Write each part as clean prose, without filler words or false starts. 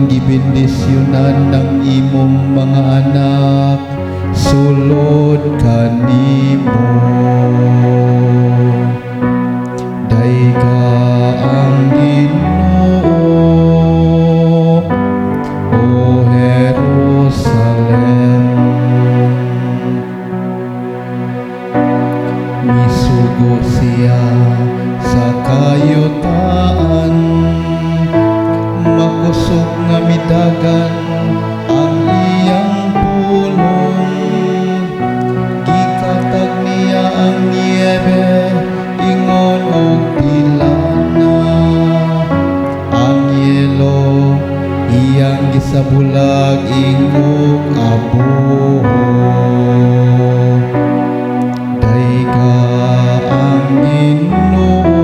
ang gibindisyonan ng imong mga anak sulod kanimo. Dayka ang Ginoo, O Jerusalem. Misugo siya sa kayutaan, makusog nga midagan ang iyang pulong. Gikatag niya ang niebe, ingon og pilana. Ang yelo iyang gisabulag, ingog abuho. Dayka ang Ginoo,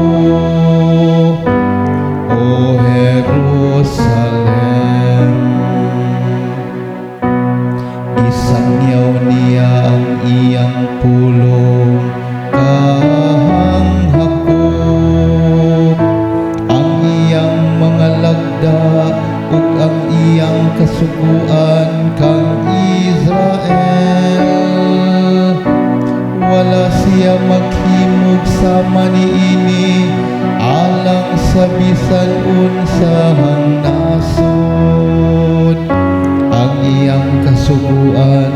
O Jerusalem. Isangyaw niya ang iyang pulong kahang hakop, ang iyang mga lagda ug ang iyang kasuguan kang Israel. Wala siya maghimog sama niini alang sa bisan unsahang nasod. Ang iyang kasuguan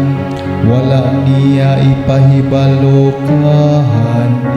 wala niya ipahibalo kanila.